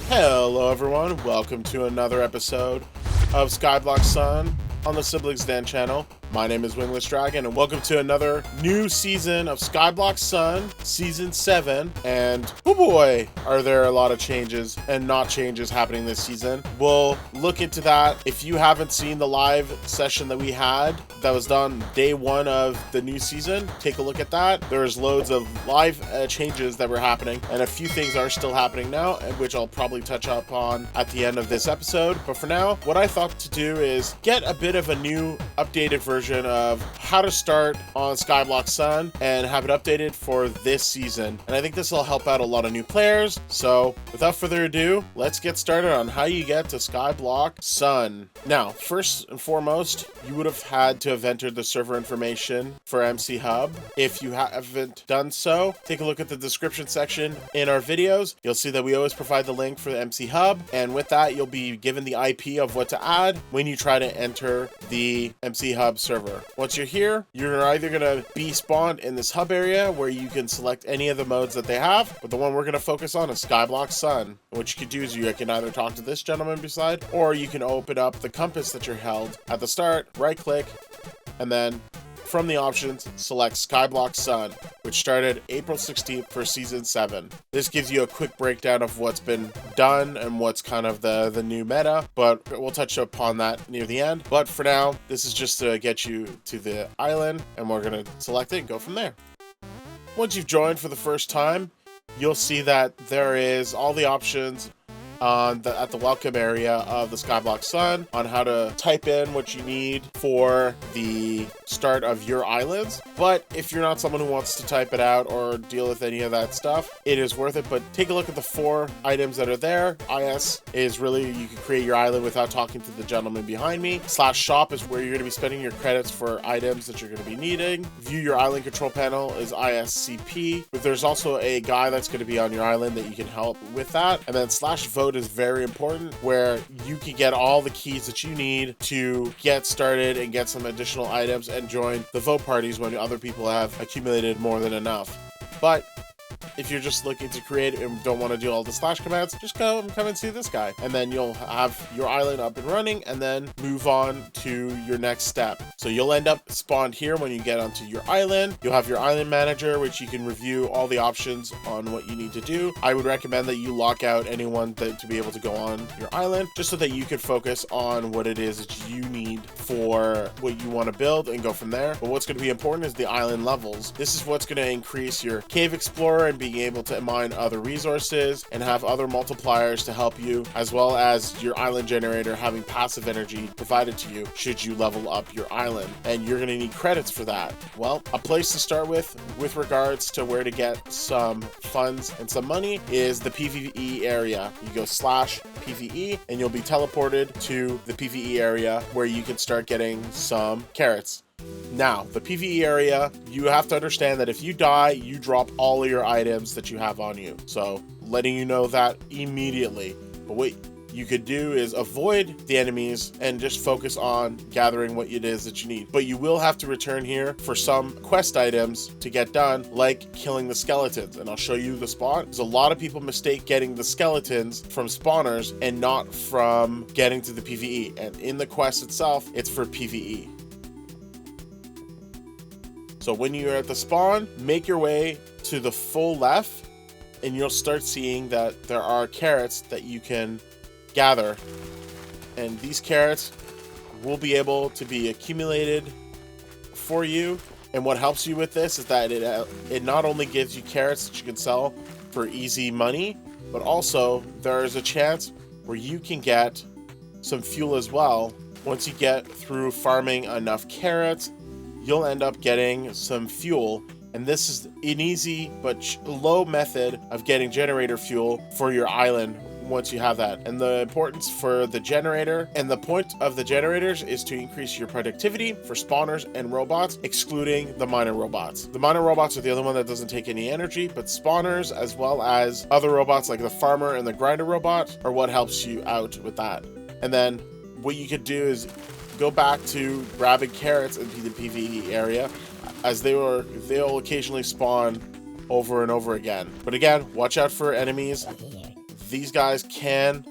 Hello everyone, welcome to another episode of Skyblock Sun on the Siblings Den channel. My name is Wingless Dragon, and welcome to another new season of Skyblock Sun, Season 7. And, oh boy, are there a lot of changes and not changes happening this season. We'll look into that. If you haven't seen the live session that we had, that was done day one of the new season, take a look at that. There's loads of live changes that were happening, and a few things are still happening now, which I'll probably touch up on at the end of this episode. But for now, what I thought to do is get a bit of a new updated version of how to start on Skyblock Sun and have it updated for this season. And I think this will help out a lot of new players. So without further ado, let's get started on how you get to Skyblock Sun. Now, first and foremost, you would have had to have entered the server information for MCHub. If you haven't done so, take a look at the description section in our videos. You'll see that we always provide the link for the MCHub, and with that, you'll be given the IP of what to add when you try to enter the MCHub server. Once you're here, you're either going to be spawned in this hub area where you can select any of the modes that they have, but the one we're going to focus on is Skyblock Sun. What you can do is you can either talk to this gentleman beside, or you can open up the compass that you're held at the start, right click, and then from the options, select Skyblock Sun, which started April 16th for Season 7. This gives you a quick breakdown of what's been done and what's kind of the new meta, but we'll touch upon that near the end. But for now, this is just to get you to the island, and we're going to select it and go from there. Once you've joined for the first time, you'll see that there is all the options at the welcome area of the Skyblock Sun on how to type in what you need for the start of your islands. But if you're not someone who wants to type it out or deal with any of that stuff, it is worth it. But take a look at the 4 items that are there. IS is really, you can create your island without talking to the gentleman behind me. /shop is where you're going to be spending your credits for items that you're going to be needing. View your island control panel is ISCP, but there's also a guy that's going to be on your island that you can help with that. And then /vote is very important, where you can get all the keys that you need to get started and get some additional items and join the vote parties when other people have accumulated more than enough. But if you're just looking to create and don't want to do all the / commands, just come and see this guy, and then you'll have your island up and running, and then move on to your next step. So you'll end up spawned here when you get onto your island. You'll have your island manager, which you can review all the options on what you need to do. I would recommend that you lock out anyone to be able to go on your island, just so that you can focus on what it is that you need for what you want to build and go from there. But what's going to be important is the island levels. This is what's going to increase your cave explorer and being able to mine other resources and have other multipliers to help you, as well as your island generator having passive energy provided to you should you level up your island. And you're going to need credits for that. Well, a place to start with regards to where to get some funds and some money is the PvE area. You go /PvE and you'll be teleported to the PvE area where you can start getting some carrots. Now, the PvE area, you have to understand that if you die, you drop all of your items that you have on you. So, letting you know that immediately. But what you could do is avoid the enemies and just focus on gathering what it is that you need. But you will have to return here for some quest items to get done, like killing the skeletons. And I'll show you the spawn, because a lot of people mistake getting the skeletons from spawners and not from getting to the PvE. And in the quest itself, it's for PvE. So when you're at the spawn, make your way to the full left, and you'll start seeing that there are carrots that you can gather. And these carrots will be able to be accumulated for you. And what helps you with this is that it not only gives you carrots that you can sell for easy money, but also there is a chance where you can get some fuel as well. Once you get through farming enough carrots, you'll end up getting some fuel, and this is an easy but low method of getting generator fuel for your island once you have that. And the importance for the generator, and the point of the generators is to increase your productivity for spawners and robots, excluding the miner robots. The miner robots are the other one that doesn't take any energy, but spawners, as well as other robots like the farmer and the grinder robot, are what helps you out with that. And then what you could do is go back to grabbing carrots into the PvE area, as they'll occasionally spawn over and over again. But again, watch out for enemies these guys can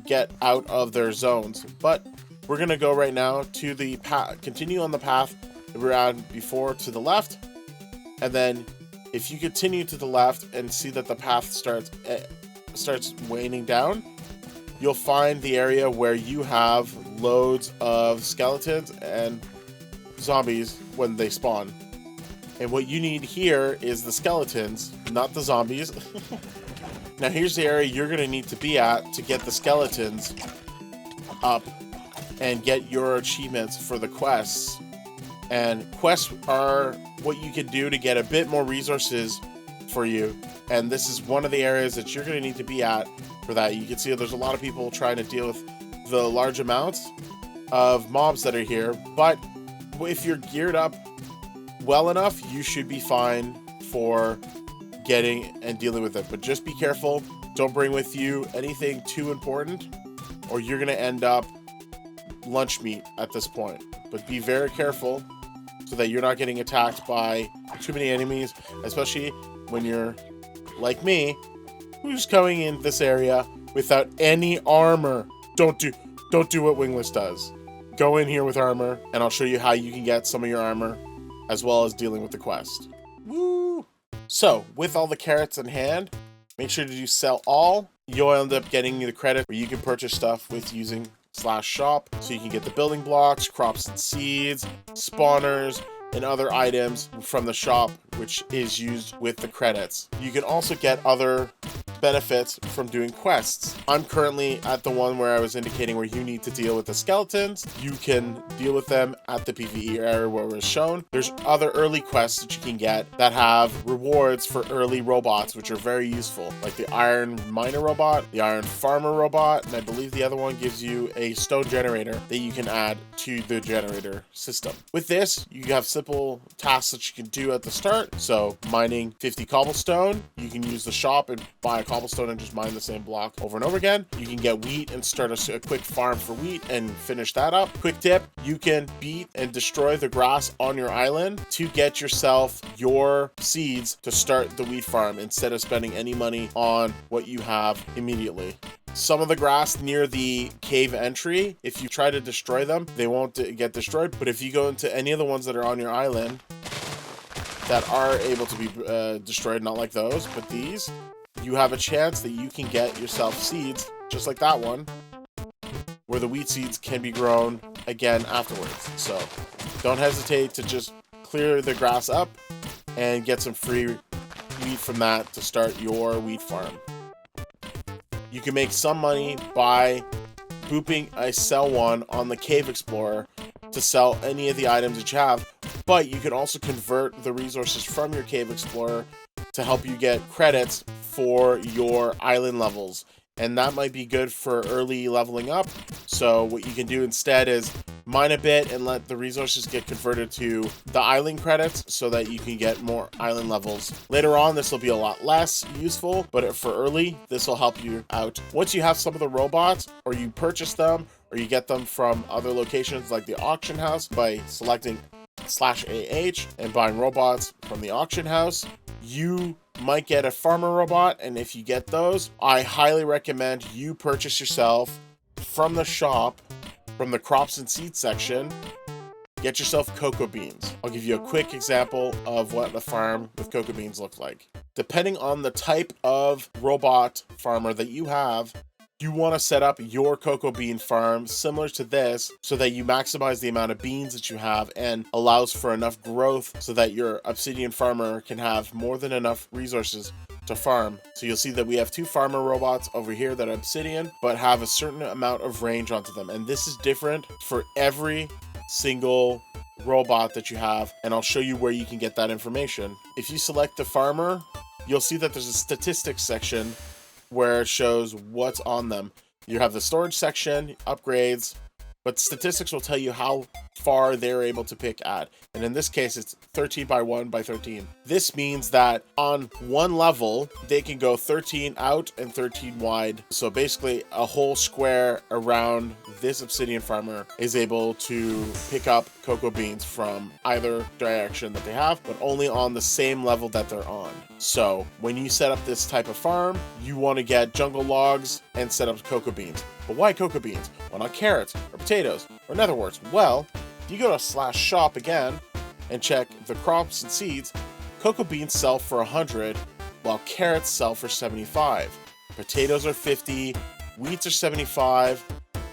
get out of their zones. But we're gonna go right now to the path, continue on the path that we were on before to the left, and then if you continue to the left and see that the path starts waning down, you'll find the area where you have loads of skeletons and zombies when they spawn. And what you need here is the skeletons, not the zombies. Now here's the area you're going to need to be at to get the skeletons up and get your achievements for the quests. And quests are what you can do to get a bit more resources for you. And this is one of the areas that you're going to need to be at for that. You can see there's a lot of people trying to deal with the large amounts of mobs that are here. But if you're geared up well enough, you should be fine for getting and dealing with it. But just be careful. Don't bring with you anything too important, or you're going to end up lunch meat at this point. But be very careful so that you're not getting attacked by too many enemies, especially when you're like me, who's coming in this area without any armor. Don't do what Wingless does. Go in here with armor, and I'll show you how you can get some of your armor, as well as dealing with the quest. Woo! So, with all the carrots in hand, make sure to sell all. You'll end up getting the credit where you can purchase stuff with using /shop. So you can get the building blocks, crops and seeds, spawners, and other items from the shop, which is used with the credits. You can also get other benefits from doing quests. I'm currently at the one where I was indicating where you need to deal with the skeletons. You can deal with them at the PvE area where it was shown. There's other early quests that you can get that have rewards for early robots, which are very useful, like the iron miner robot, the iron farmer robot, and I believe the other one gives you a stone generator that you can add to the generator system. With this, you have simple tasks that you can do at the start. So mining 50 cobblestone, you can use the shop and buy a cobblestone and just mine the same block over and over again. You can get wheat and start a quick farm for wheat and finish that up. Quick tip, you can beat and destroy the grass on your island to get yourself your seeds to start the wheat farm instead of spending any money on what you have immediately. Some of the grass near the cave entry, if you try to destroy them, they won't get destroyed. But if you go into any of the ones that are on your island that are able to be destroyed, not like those, but these, you have a chance that you can get yourself seeds, just like that one, where the wheat seeds can be grown again afterwards. So don't hesitate to just clear the grass up and get some free wheat from that to start your wheat farm. You can make some money by booping a sell one on the Cave Explorer to sell any of the items that you have, but you can also convert the resources from your Cave Explorer to help you get credits for your island levels, and that might be good for early leveling up. So what you can do instead is mine a bit and let the resources get converted to the island credits so that you can get more island levels. Later on, this will be a lot less useful, but for early, this will help you out. Once you have some of the robots, or you purchase them, or you get them from other locations like the auction house by selecting /AH and buying robots from the auction house, you might get a farmer robot, and if you get those, I highly recommend you purchase yourself from the shop, from the crops and seeds section, get yourself cocoa beans. I'll give you a quick example of what a farm with cocoa beans looks like. Depending on the type of robot farmer that you have, you want to set up your cocoa bean farm similar to this so that you maximize the amount of beans that you have and allows for enough growth so that your obsidian farmer can have more than enough resources to farm. So you'll see that we have two farmer robots over here that are obsidian but have a certain amount of range onto them, and this is different for every single robot that you have, and I'll show you where you can get that information. If you select the farmer, you'll see that there's a statistics section where it shows what's on them. You have the storage section, upgrades, but statistics will tell you how far they're able to pick at. And in this case, it's 13 by 1 by 13. This means that on one level, they can go 13 out and 13 wide. So basically a whole square around this obsidian farmer is able to pick up cocoa beans from either direction that they have, but only on the same level that they're on. So when you set up this type of farm, you want to get jungle logs and set up cocoa beans. But why cocoa beans? Why not carrots or potatoes or netherworts? Well, if you go to /shop again and check the crops and seeds, cocoa beans sell for 100, while carrots sell for 75. Potatoes are 50, wheats are 75,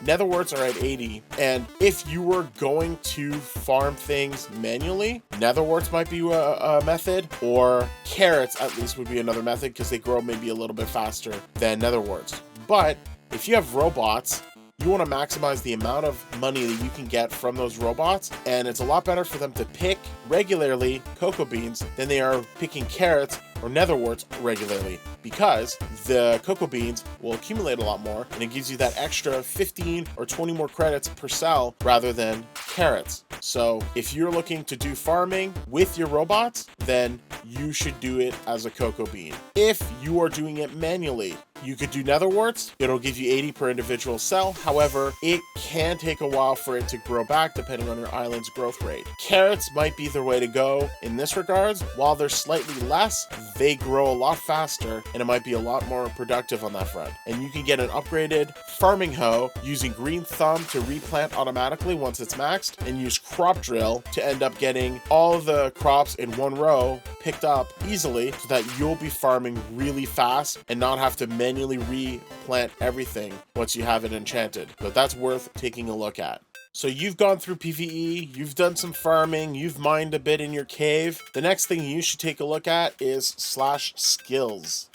netherworts are at 80. And if you were going to farm things manually, netherworts might be a method, or carrots at least would be another method because they grow maybe a little bit faster than netherworts. But if you have robots, you want to maximize the amount of money that you can get from those robots, and it's a lot better for them to pick regularly cocoa beans than they are picking carrots or netherworts regularly, because the cocoa beans will accumulate a lot more and it gives you that extra 15 or 20 more credits per cell rather than carrots. So if you're looking to do farming with your robots, then you should do it as a cocoa bean. If you are doing it manually, you could do netherworts. It'll give you 80 per individual cell. However, it can take a while for it to grow back depending on your island's growth rate. Carrots might be the way to go in this regards. While they're slightly less, they grow a lot faster and it might be a lot more productive on that front. And you can get an upgraded farming hoe using green thumb to replant automatically once it's maxed, and use crop drill to end up getting all of the crops in one row picked up easily so that you'll be farming really fast and not have to manually replant everything once you have it enchanted. But that's worth taking a look at. So you've gone through PvE, you've done some farming, you've mined a bit in your cave. The next thing you should take a look at is /skills.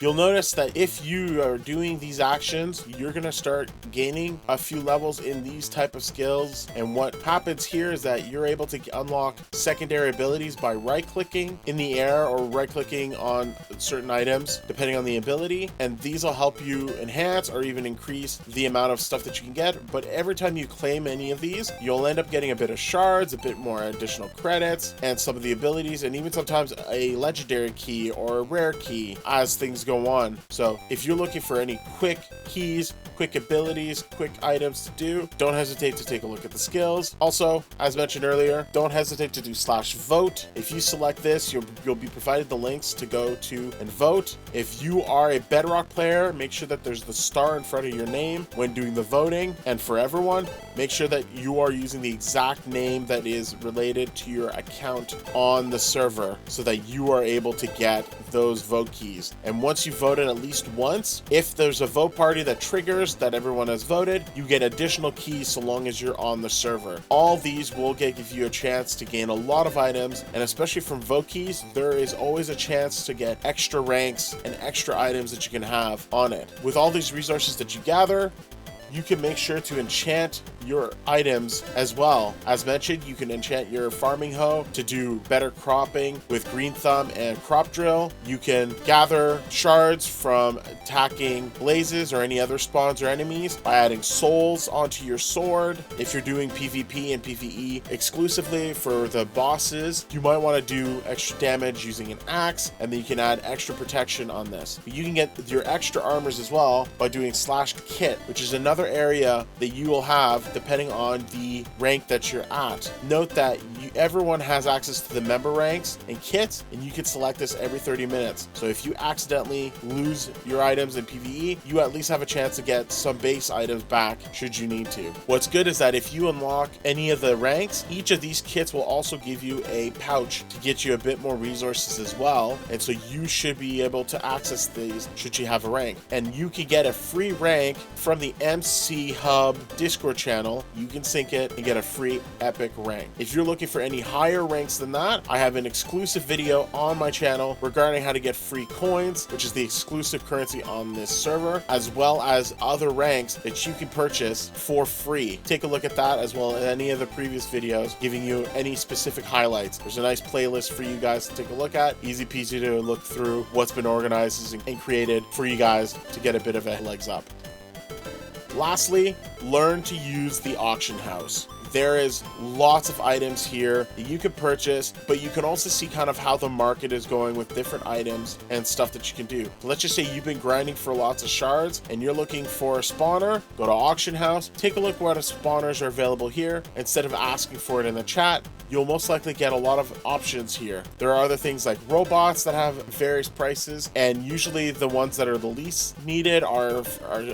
You'll notice that if you are doing these actions, you're going to start gaining a few levels in these type of skills. And what happens here is that you're able to unlock secondary abilities by right-clicking in the air or right-clicking on certain items, depending on the ability. And these will help you enhance or even increase the amount of stuff that you can get. But every time you claim any of these, you'll end up getting a bit of shards, a bit more additional credits, and some of the abilities, and even sometimes a legendary key or a rare key as things go on. So if you're looking for any quick keys, quick abilities, quick items to do, don't hesitate to take a look at the skills. Also, as mentioned earlier, don't hesitate to do /vote. If you select this, you'll be provided the links to go to and vote. If you are a Bedrock player, make sure that there's the star in front of your name when doing the voting. And for everyone, make sure that you are using the exact name that is related to your account on the server so that you are able to get those vote keys. And once you voted at least once, if there's a vote party that triggers that everyone has voted, you get additional keys so long as you're on the server. All these will give you a chance to gain a lot of items, and especially from vote keys, there is always a chance to get extra ranks and extra items that you can have on it. With all these resources that you gather, you can make sure to enchant your items as well. As mentioned, you can enchant your farming hoe to do better cropping with green thumb and crop drill. You can gather shards from attacking blazes or any other spawns or enemies by adding souls onto your sword. If you're doing PvP and PvE exclusively for the bosses, you might want to do extra damage using an axe, and then you can add extra protection on this. But you can get your extra armors as well by doing /kit, which is another area that you will have depending on the rank that you're at. Note that everyone has access to the member ranks and kits, and you can select this every 30 minutes. So if you accidentally lose your items in PvE, you at least have a chance to get some base items back should you need to. What's good is that if you unlock any of the ranks, each of these kits will also give you a pouch to get you a bit more resources as well. And so you should be able to access these should you have a rank. And you can get a free rank from the MCHub Discord channel. You can sync it and get a free epic rank. If you're looking for any higher ranks than that, I have an exclusive video on my channel regarding how to get free coins, which is the exclusive currency on this server, as well as other ranks that you can purchase for free. Take a look at that as well as any of the previous videos giving you any specific highlights. There's a nice playlist for you guys to take a look at. Easy peasy to look through what's been organized and created for you guys to get a bit of a legs up. Lastly, learn to use the auction house. there is lots of items here that you can purchase, but you can also see kind of how the market is going with different items and stuff that you can do. So let's just say you've been grinding for lots of shards and you're looking for a spawner. Go to auction house, take a look what spawners are available here. Instead of asking for it in the chat, you'll most likely get a lot of options here. There are other things like robots that have various prices, and usually the ones that are the least needed are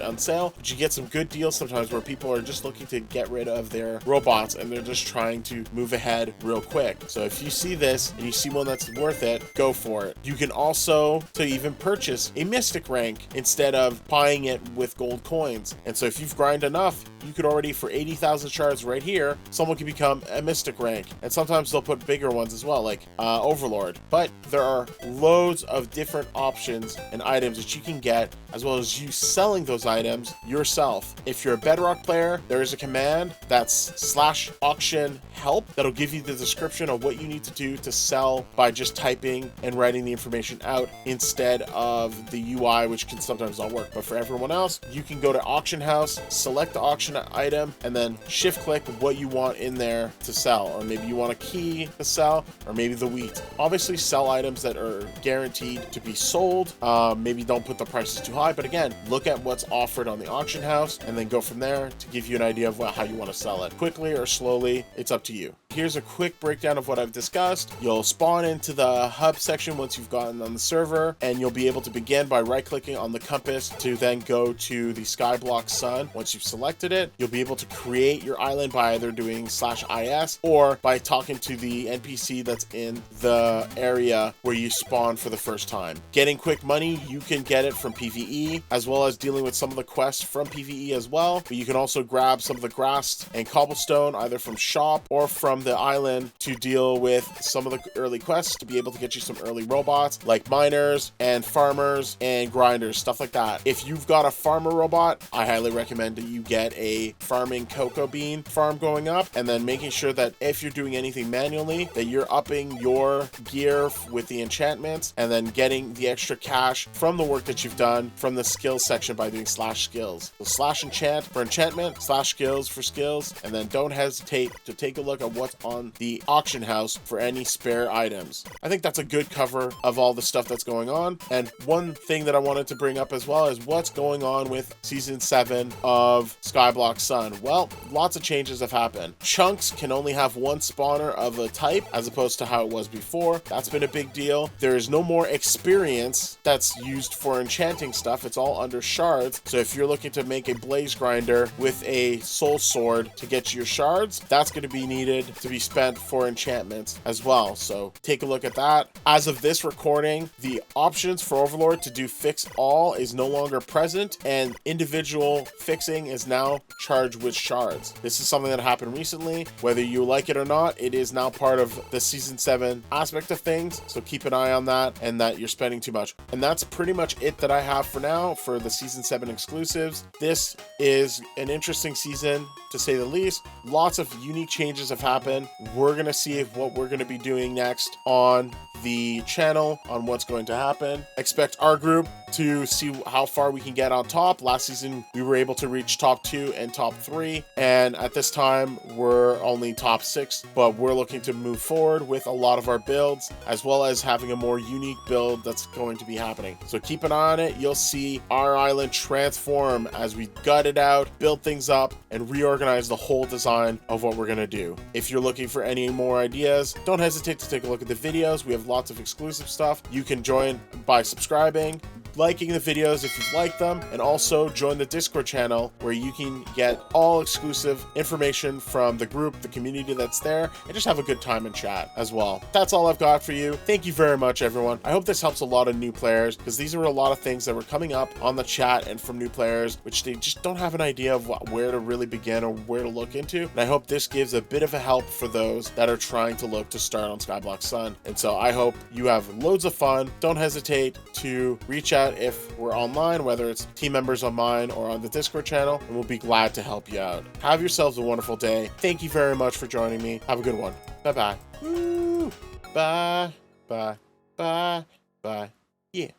on sale, but you get some good deals sometimes where people are just looking to get rid of their robots and they're just trying to move ahead real quick. So if you see this and you see one that's worth it, go for it. You can also even purchase a mystic rank instead of buying it with gold coins. And so if you've grinded enough, you could already, for 80,000 shards right here, someone can become a mystic rank. And sometimes they'll put bigger ones as well, like Overlord. But there are loads of different options and items that you can get, as well as you selling those items yourself. If you're a Bedrock player, there is a command that's /auction help that'll give you the description of what you need to do to sell by just typing and writing the information out instead of the UI, which can sometimes not work. But for everyone else, you can go to auction house, select the auction item, and then shift click what you want in there to sell. Or maybe you want a key to sell, or maybe the wheat. Obviously sell items that are guaranteed to be sold. Maybe don't put the prices too high, but again, look at what's offered on the auction house and then go from there to give you an idea of how you want to sell it. Quickly or slowly, it's up to you. Here's a quick breakdown of what I've discussed. You'll spawn into the hub section once you've gotten on the server, and you'll be able to begin by right-clicking on the compass to then go to the Skyblock Sun. Once you've selected it, you'll be able to create your island by either doing /is or by talking to the NPC that's in the area where you spawn for the first time. Getting quick money, you can get it from PvE, as well as dealing with some of the quests from PvE as well. But you can also grab some of the grass and cobblestone either from shop or from the island to deal with some of the early quests to be able to get you some early robots like miners and farmers and grinders, stuff like that. If you've got a farmer robot, I highly recommend that you get a farming cocoa bean farm going up, and then making sure that if you're doing anything manually, that you're upping your gear with the enchantments and then getting the extra cash from the work that you've done from the skills section by doing /skills. So /enchant for enchantment, /skills for skills, and then don't hesitate to take a look at what's on the auction house for any spare items. I think that's a good cover of all the stuff that's going on. And one thing that I wanted to bring up as well is what's going on with season 7 of Skyblock Sun. Well, lots of changes have happened. Chunks can only have one spawner of a type as opposed to how it was before. That's been a big deal. There is no more experience that's used for enchanting stuff. It's all under shards. So if you're looking to make a blaze grinder with a soul sword to get your shards, that's going to be needed to be spent for enchantments as well. So take a look at that. As of this recording, the options for Overlord to do fix all is no longer present, and individual fixing is now charged with shards. This is something that happened recently. Whether you like it or not, it is now part of the season 7 aspect of things. So keep an eye on that and that you're spending too much. And that's pretty much it that I have for now for the season 7 exclusives. This is an interesting season, to say the least. Lots of unique changes have happened. We're gonna see what we're gonna be doing next on the channel, on what's going to happen. Expect our group to see how far we can get on top. Last season we were able to reach top 2 and top 3, and at this time we're only top 6, but we're looking to move forward with a lot of our builds, as well as having a more unique build that's going to be happening. So keep an eye on it. You'll see our island transform as we gut it out, build things up, and reorganize the whole design of what we're going to do. If you're looking for any more ideas, don't hesitate to take a look at the videos. We have lots of exclusive stuff. You can join by subscribing, liking the videos if you like them, and also join the Discord channel where you can get all exclusive information from the group, the community that's there, and just have a good time and chat as well. That's all I've got for you. Thank you very much, everyone. I hope this helps a lot of new players, because these are a lot of things that were coming up on the chat and from new players, which they just don't have an idea of where to really begin or where to look into. And I hope this gives a bit of a help for those that are trying to look to start on Skyblock Sun. And so I hope you have loads of fun. Don't hesitate to reach out if we're online, whether it's team members on mine or on the Discord channel, and we'll be glad to help you out. Have yourselves a wonderful day. Thank you very much for joining me. Have a good one. Bye-bye. Woo! Bye. Bye. Bye. Bye. Yeah.